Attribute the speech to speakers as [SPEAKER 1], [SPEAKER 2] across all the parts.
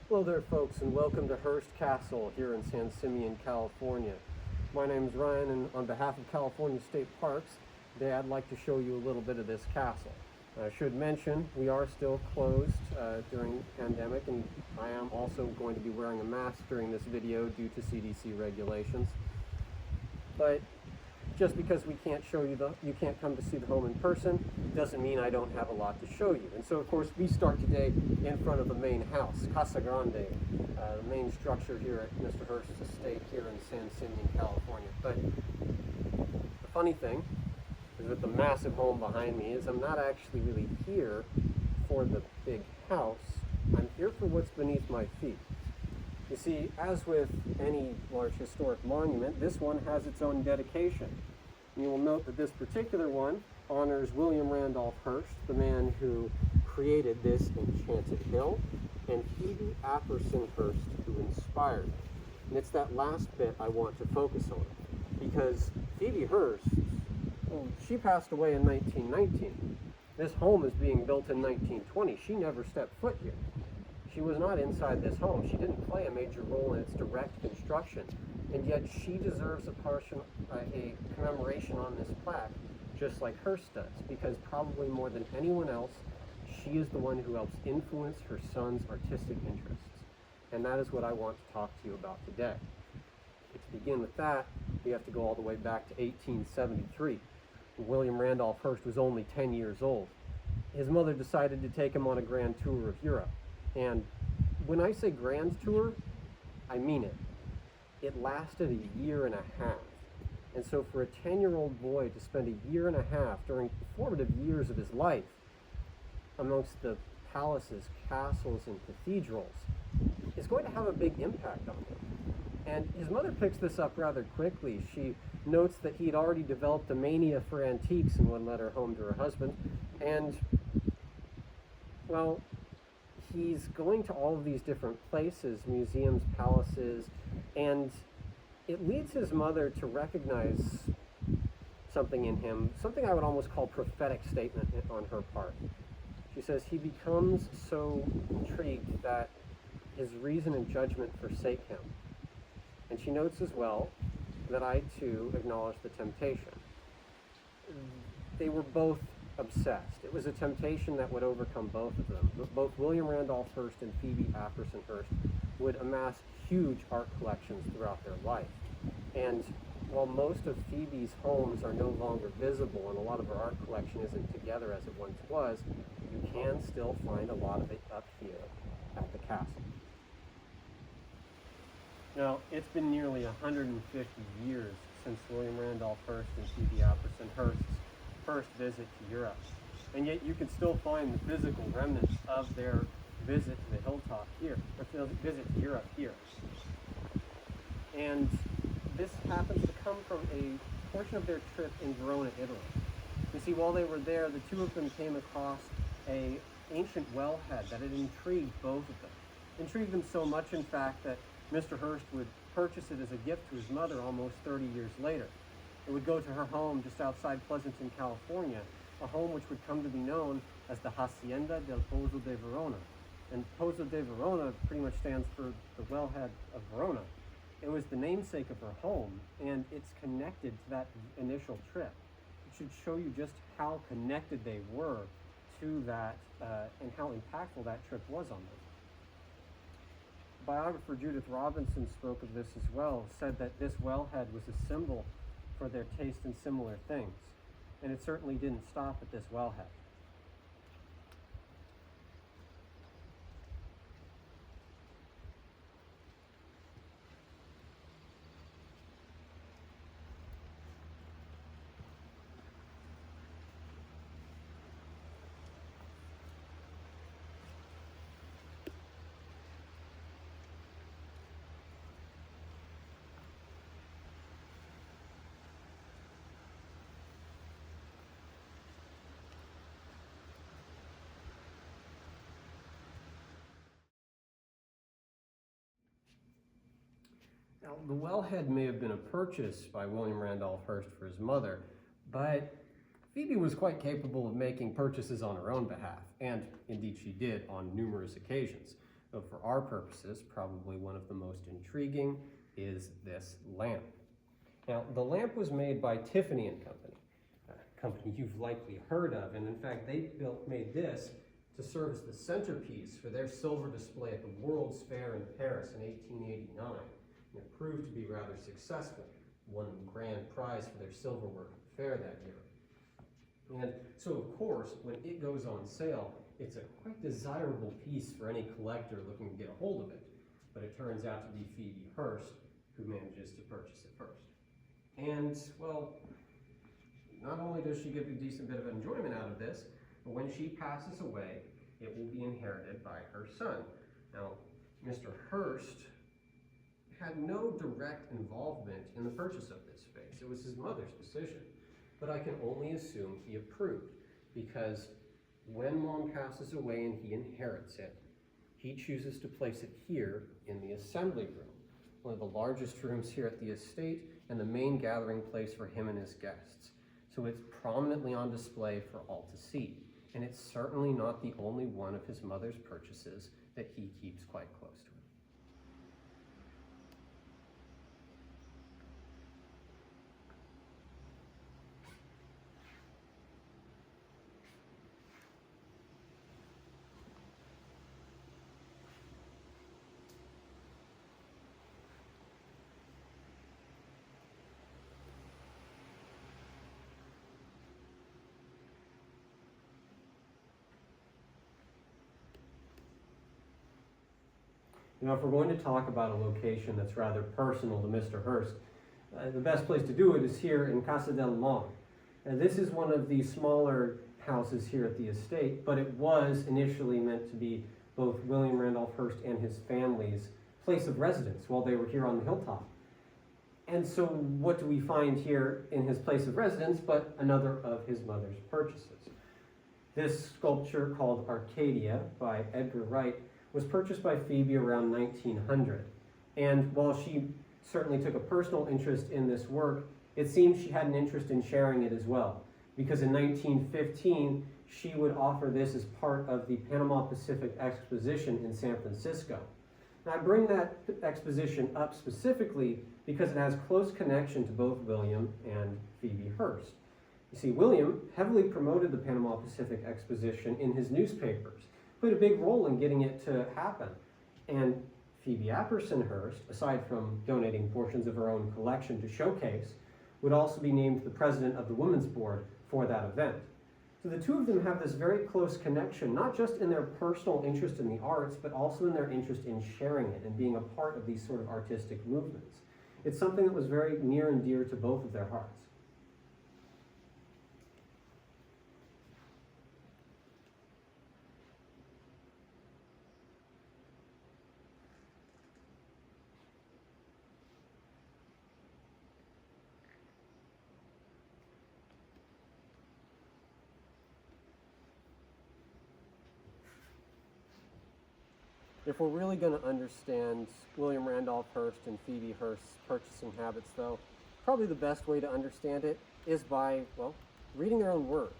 [SPEAKER 1] Hello there folks, and welcome to Hearst Castle here in San Simeon, California. My name is Ryan, and on behalf of California State Parks, today I'd like to show you a little bit of this castle. I should mention we are still closed during the pandemic, and I am also going to be wearing a mask during this video due to CDC regulations. But just because we can't show you you can't come to see the home in person, doesn't mean I don't have a lot to show you. And so, of course, we start today in front of the main house, Casa Grande, the main structure here at Mr. Hearst's estate here in San Simeon, California. But the funny thing is, with the massive home behind me, is I'm not actually really here for the big house. I'm here for what's beneath my feet. You see, as with any large historic monument, this one has its own dedication. You will note that this particular one honors William Randolph Hearst, the man who created this enchanted hill, and Phoebe Apperson Hearst, who inspired it. And it's that last bit I want to focus on, because Phoebe Hearst, well, she passed away in 1919. This home is being built in 1920. She never stepped foot here. She was not inside this home. She didn't play a major role in its direct construction, and yet she deserves a commemoration on this plaque, just like Hearst does, because probably more than anyone else, she is the one who helps influence her son's artistic interests. And that is what I want to talk to you about today. To begin with that, we have to go all the way back to 1873. William Randolph Hearst was only 10 years old. His mother decided to take him on a grand tour of Europe. And when I say grand tour, I mean it. It lasted a year and a half. And so for a 10-year-old boy to spend a year and a half during the formative years of his life amongst the palaces, castles, and cathedrals is going to have a big impact on him. And his mother picks this up rather quickly. She notes that he had already developed a mania for antiques in one letter home to her husband. And, well, he's going to all of these different places, museums, palaces, and it leads his mother to recognize something in him, something I would almost call prophetic statement on her part. She says he becomes so intrigued that his reason and judgment forsake him. And she notes as well that I too acknowledge the temptation. They were both obsessed. It was a temptation that would overcome both of them. Both William Randolph Hearst and Phoebe Apperson Hearst would amass huge art collections throughout their life. And while most of Phoebe's homes are no longer visible and a lot of her art collection isn't together as it once was, you can still find a lot of it up here at the castle. Now, it's been nearly 150 years since William Randolph Hearst and Phoebe Apperson Hearst's first visit to Europe, and yet you can still find the physical remnants of their visit to the hilltop here, or visit to Europe here. And this happens to come from a portion of their trip in Verona, Italy. You see, while they were there, the two of them came across an ancient wellhead that had intrigued both of them. Intrigued them so much, in fact, that Mr. Hearst would purchase it as a gift to his mother almost 30 years later. It would go to her home just outside Pleasanton, California, a home which would come to be known as the Hacienda del Pozo de Verona. And Pozo de Verona pretty much stands for the wellhead of Verona. It was the namesake of her home, and it's connected to that initial trip. It should show you just how connected they were to that and how impactful that trip was on them. Biographer Judith Robinson spoke of this as well, said that this wellhead was a symbol for their taste in similar things, and it certainly didn't stop at this wellhead. Now, the wellhead may have been a purchase by William Randolph Hearst for his mother, but Phoebe was quite capable of making purchases on her own behalf, and indeed she did on numerous occasions. But for our purposes, probably one of the most intriguing is this lamp. Now, the lamp was made by Tiffany and Company, a company you've likely heard of, and in fact, they made this to serve as the centerpiece for their silver display at the World's Fair in Paris in 1889. And it proved to be rather successful, won the grand prize for their silverware at the fair that year. And so, of course, when it goes on sale, it's a quite desirable piece for any collector looking to get a hold of it. But it turns out to be Phoebe Hearst who manages to purchase it first. And, well, not only does she get a decent bit of enjoyment out of this, but when she passes away, it will be inherited by her son. Now, Mr. Hearst had no direct involvement in the purchase of this space. It was his mother's decision. But I can only assume he approved, because when Mom passes away and he inherits it, he chooses to place it here in the assembly room, one of the largest rooms here at the estate and the main gathering place for him and his guests. So it's prominently on display for all to see. And it's certainly not the only one of his mother's purchases that he keeps quite close to him. You know, if we're going to talk about a location that's rather personal to Mr. Hearst, the best place to do it is here in Casa del Long. And this is one of the smaller houses here at the estate, but it was initially meant to be both William Randolph Hearst and his family's place of residence while they were here on the hilltop. And so what do we find here in his place of residence but another of his mother's purchases? This sculpture called Arcadia by Edgar Wright was purchased by Phoebe around 1900. And while she certainly took a personal interest in this work, it seems she had an interest in sharing it as well. Because in 1915, she would offer this as part of the Panama Pacific Exposition in San Francisco. Now I bring that exposition up specifically because it has close connection to both William and Phoebe Hearst. You see, William heavily promoted the Panama Pacific Exposition in his newspapers, played a big role in getting it to happen. And Phoebe Apperson Hearst, aside from donating portions of her own collection to showcase, would also be named the president of the Women's Board for that event. So the two of them have this very close connection, not just in their personal interest in the arts, but also in their interest in sharing it and being a part of these sort of artistic movements. It's something that was very near and dear to both of their hearts. If we're really going to understand William Randolph Hearst and Phoebe Hearst's purchasing habits, though, probably the best way to understand it is by, well, reading their own words.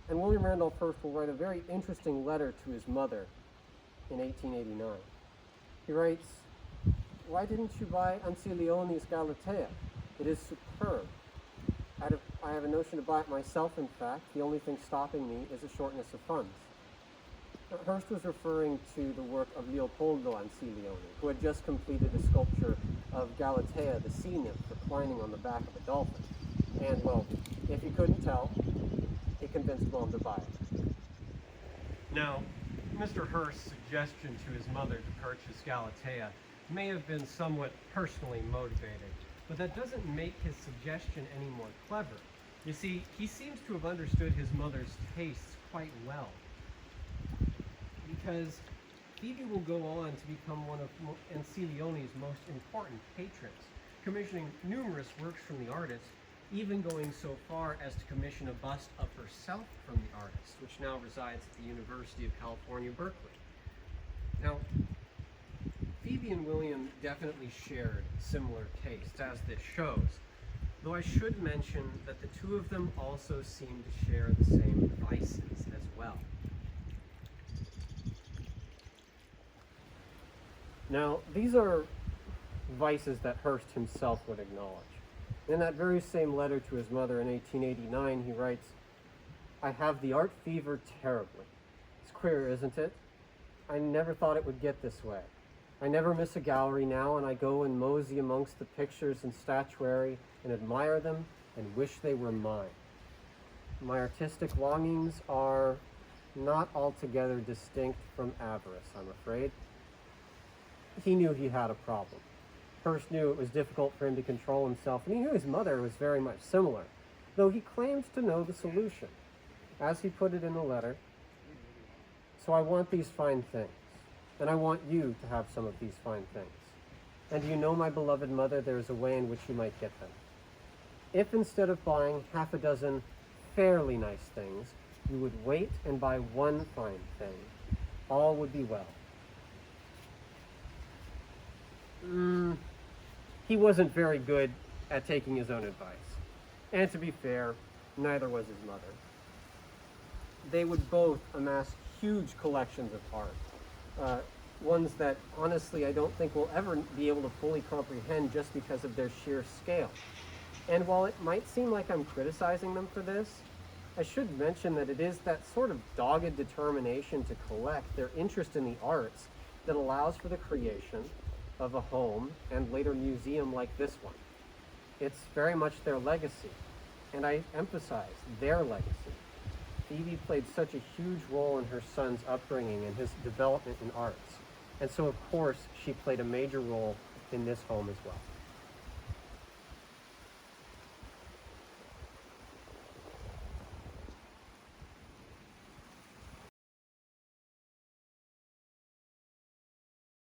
[SPEAKER 1] And William Randolph Hearst will write a very interesting letter to his mother in 1889. He writes, "Why didn't you buy Ancilione's Galatea? It is superb. I have a notion to buy it myself, in fact. The only thing stopping me is a shortness of funds." Hearst was referring to the work of Leopoldo Ancilione, who had just completed a sculpture of Galatea, the sea nymph, reclining on the back of a dolphin. And, well, if you couldn't tell, it convinced Mom to buy it. Now, Mr. Hearst's suggestion to his mother to purchase Galatea may have been somewhat personally motivated, but that doesn't make his suggestion any more clever. You see, he seems to have understood his mother's tastes quite well, because Phoebe will go on to become one of Ancilione's most important patrons, commissioning numerous works from the artist, even going so far as to commission a bust of herself from the artist, which now resides at the University of California, Berkeley. Now, Phoebe and William definitely shared similar tastes, as this shows, though I should mention that the two of them also seem to share the same vices as well. Now, these are vices that Hearst himself would acknowledge. In that very same letter to his mother in 1889, he writes, "I have the art fever terribly. It's queer, isn't it? I never thought it would get this way. I never miss a gallery now, and I go and mosey amongst the pictures and statuary and admire them and wish they were mine. My artistic longings are not altogether distinct from avarice, I'm afraid." He knew he had a problem. Hearst knew it was difficult for him to control himself, and he knew his mother was very much similar, though he claims to know the solution. As he put it in the letter, "So I want these fine things, and I want you to have some of these fine things. And you know, my beloved mother, there is a way in which you might get them. If instead of buying half a dozen fairly nice things, you would wait and buy one fine thing, all would be well." He wasn't very good at taking his own advice. And to be fair, neither was his mother. They would both amass huge collections of art, ones that honestly I don't think we'll ever be able to fully comprehend just because of their sheer scale. And while it might seem like I'm criticizing them for this, I should mention that it is that sort of dogged determination to collect, their interest in the arts, that allows for the creation of a home and later museum like this one. It's very much their legacy, and I emphasize their legacy. Phoebe played such a huge role in her son's upbringing and his development in arts, and so of course she played a major role in this home as well.